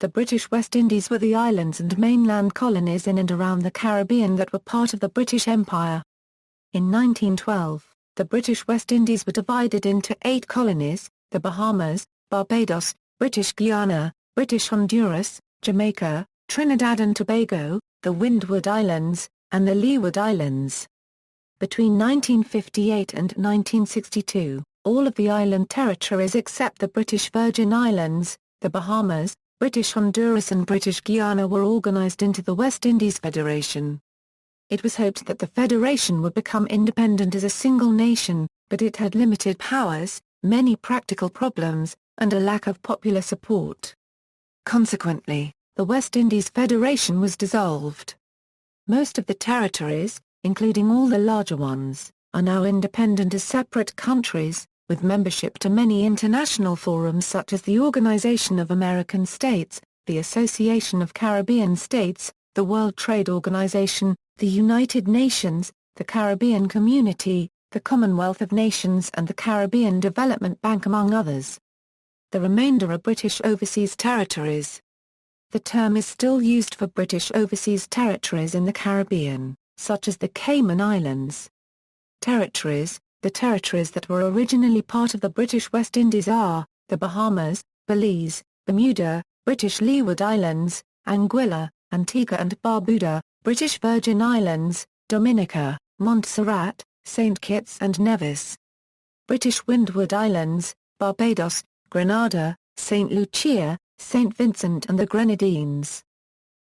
the British West Indies were the islands and mainland colonies in and around the Caribbean that were part of the British Empire. In 1912, the British West Indies were divided into 8 colonies: the Bahamas, Barbados, British Guiana, British Honduras, Jamaica, Trinidad and Tobago, the Windward Islands, and the Leeward Islands. Between 1958 and 1962, all of the island territories except the British Virgin Islands, the Bahamas, British Honduras and British Guiana were organised into the West Indies Federation. It was hoped that the federation would become independent as a single nation, but it had limited powers, many practical problems, and a lack of popular support. Consequently, the West Indies Federation was dissolved. Most of the territories, including all the larger ones, are now independent as separate countries, with membership to many international forums such as the Organization of American States, the Association of Caribbean States, the World Trade Organization, the United Nations, the Caribbean Community, the Commonwealth of Nations and the Caribbean Development Bank among others. The remainder are British Overseas Territories. The term is still used for British Overseas Territories in the Caribbean, such as the Cayman Islands. Territories: the territories that were originally part of the British West Indies are, the Bahamas, Belize, Bermuda, British Leeward Islands, Anguilla, Antigua and Barbuda, British Virgin Islands, Dominica, Montserrat, St. Kitts and Nevis. British Windward Islands, Barbados, Grenada, St. Lucia, St. Vincent and the Grenadines.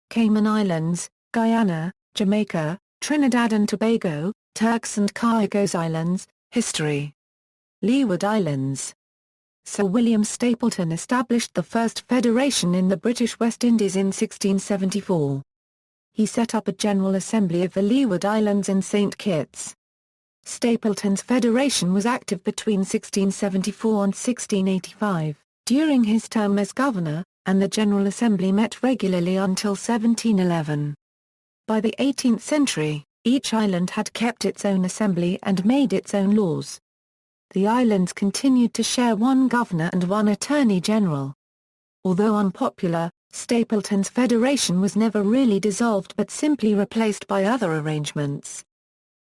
Cayman Islands, Guyana, Jamaica, Trinidad and Tobago, Turks and Caicos Islands. History. Leeward Islands. Sir William Stapleton established the first federation in the British West Indies in 1674. He set up a General Assembly of the Leeward Islands in St. Kitts. Stapleton's federation was active between 1674 and 1685, during his term as governor, and the General Assembly met regularly until 1711. By the 18th century, each island had kept its own assembly and made its own laws. The islands continued to share one governor and one attorney general. Although unpopular, Stapleton's federation was never really dissolved but simply replaced by other arrangements.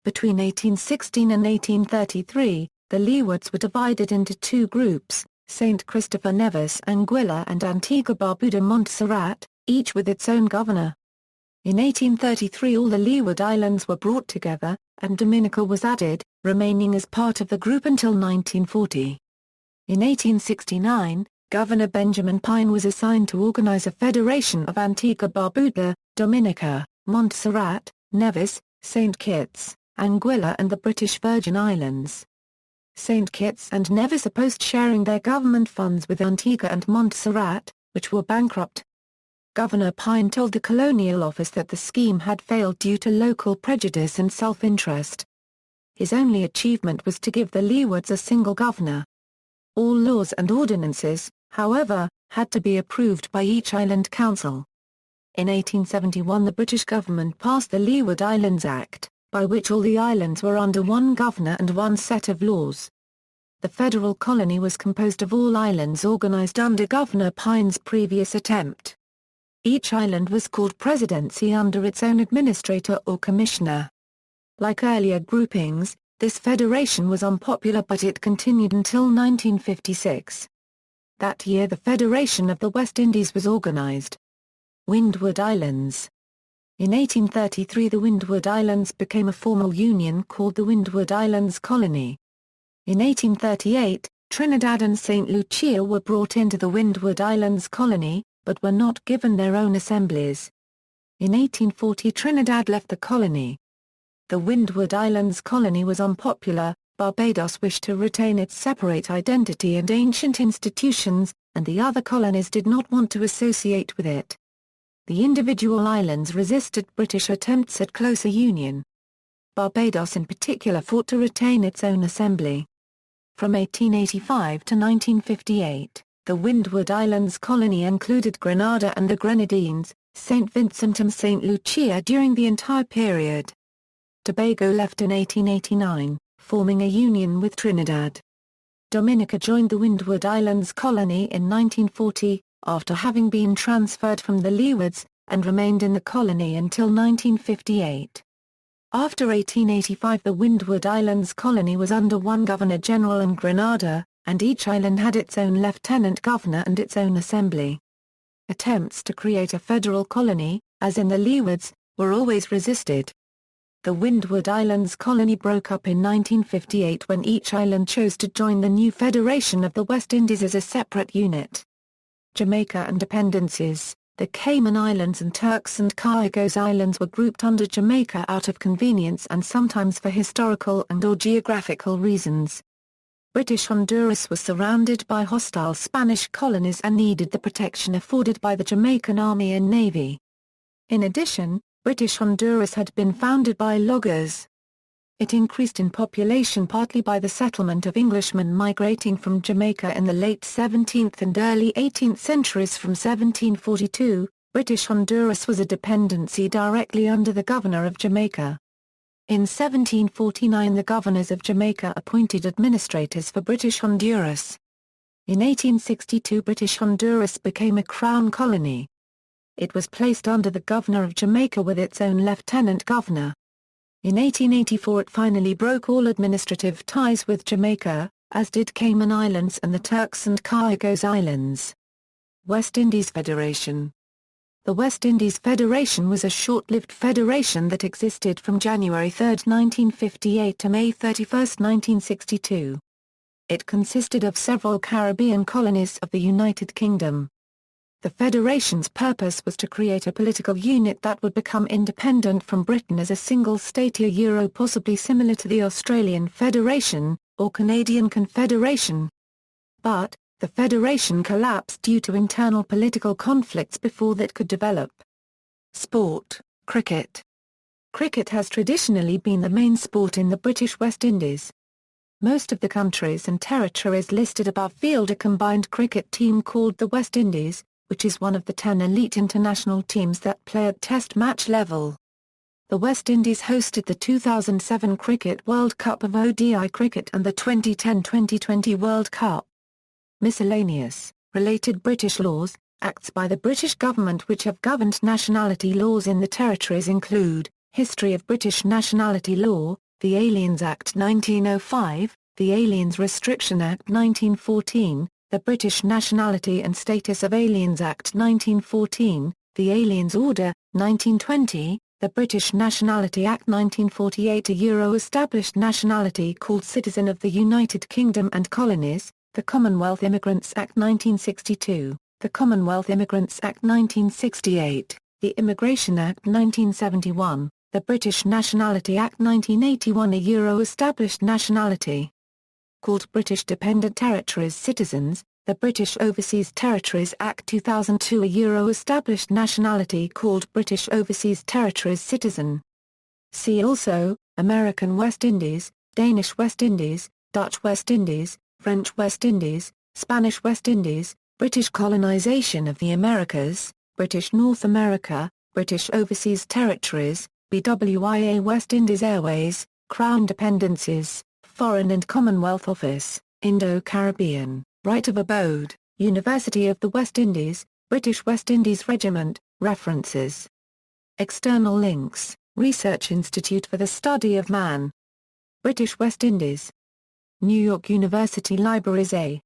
Between 1816 and 1833, the Leewards were divided into 2 groups, St. Christopher Nevis Anguilla and Antigua Barbuda Montserrat, each with its own governor. In 1833 all the Leeward Islands were brought together, and Dominica was added, remaining as part of the group until 1940. In 1869, Governor Benjamin Pyne was assigned to organize a federation of Antigua Barbuda, Dominica, Montserrat, Nevis, St. Kitts, Anguilla and the British Virgin Islands. St. Kitts and Nevis opposed sharing their government funds with Antigua and Montserrat, which were bankrupt. Governor Pyne told the Colonial Office that the scheme had failed due to local prejudice and self-interest. His only achievement was to give the Leewards a single governor. All laws and ordinances, however, had to be approved by each island council. In 1871 the British government passed the Leeward Islands Act, by which all the islands were under one governor and one set of laws. The federal colony was composed of all islands organised under Governor Pyne's previous attempt. Each island was called presidency under its own administrator or commissioner. Like earlier groupings, this federation was unpopular but it continued until 1956. That year the Federation of the West Indies was organised. Windward Islands. In 1833 the Windward Islands became a formal union called the Windward Islands Colony. In 1838, Trinidad and St. Lucia were brought into the Windward Islands Colony, but were not given their own assemblies. In 1840 Trinidad left the colony. The Windward Islands Colony was unpopular, Barbados wished to retain its separate identity and ancient institutions, and the other colonies did not want to associate with it. The individual islands resisted British attempts at closer union. Barbados in particular fought to retain its own assembly. From 1885 to 1958, the Windward Islands Colony included Grenada and the Grenadines, St. Vincent and St. Lucia during the entire period. Tobago left in 1889, forming a union with Trinidad. Dominica joined the Windward Islands Colony in 1940, after having been transferred from the Leewards, and remained in the colony until 1958. After 1885 the Windward Islands colony was under one Governor-General and Grenada, and each island had its own lieutenant governor and its own assembly. Attempts to create a federal colony, as in the Leewards, were always resisted. The Windward Islands colony broke up in 1958 when each island chose to join the new Federation of the West Indies as a separate unit. Jamaica and dependencies, the Cayman Islands and Turks and Caicos Islands were grouped under Jamaica out of convenience and sometimes for historical and/or geographical reasons. British Honduras was surrounded by hostile Spanish colonies and needed the protection afforded by the Jamaican Army and Navy. In addition, British Honduras had been founded by loggers. It increased in population partly by the settlement of Englishmen migrating from Jamaica in the late 17th and early 18th centuries. From 1742, British Honduras was a dependency directly under the governor of Jamaica. In 1749 the governors of Jamaica appointed administrators for British Honduras. In 1862 British Honduras became a crown colony. It was placed under the governor of Jamaica with its own lieutenant governor. In 1884 it finally broke all administrative ties with Jamaica, as did Cayman Islands and the Turks and Caicos Islands. West Indies Federation. The West Indies Federation was a short-lived federation that existed from January 3, 1958 to May 31, 1962. It consisted of several Caribbean colonies of the United Kingdom. The federation's purpose was to create a political unit that would become independent from Britain as a single state, possibly similar to the Australian Federation, or Canadian Confederation. But, the federation collapsed due to internal political conflicts before that could develop. Sport, cricket. Cricket has traditionally been the main sport in the British West Indies. Most of the countries and territories listed above field a combined cricket team called the West Indies, which is one of the 10 elite international teams that play at Test match level. The West Indies hosted the 2007 Cricket World Cup of ODI cricket and the 2010 T20 World Cup. Miscellaneous, related British laws, acts by the British government which have governed nationality laws in the territories include, History of British Nationality Law, the Aliens Act 1905, the Aliens Restriction Act 1914, the British Nationality and Status of Aliens Act 1914, the Aliens Order, 1920, the British Nationality Act 1948, a established nationality called Citizen of the United Kingdom and Colonies, the Commonwealth Immigrants Act 1962, the Commonwealth Immigrants Act 1968, the Immigration Act 1971, the British Nationality Act 1981, a established nationality called British Dependent Territories Citizens, the British Overseas Territories Act 2002, a established nationality called British Overseas Territories Citizen. See also, American West Indies, Danish West Indies, Dutch West Indies, French West Indies, Spanish West Indies, British colonization of the Americas, British North America, British Overseas Territories, BWIA West Indies Airways, Crown Dependencies, Foreign and Commonwealth Office, Indo-Caribbean, Right of Abode, University of the West Indies, British West Indies Regiment, References. External links, Research Institute for the Study of Man. British West Indies. New York University Libraries A.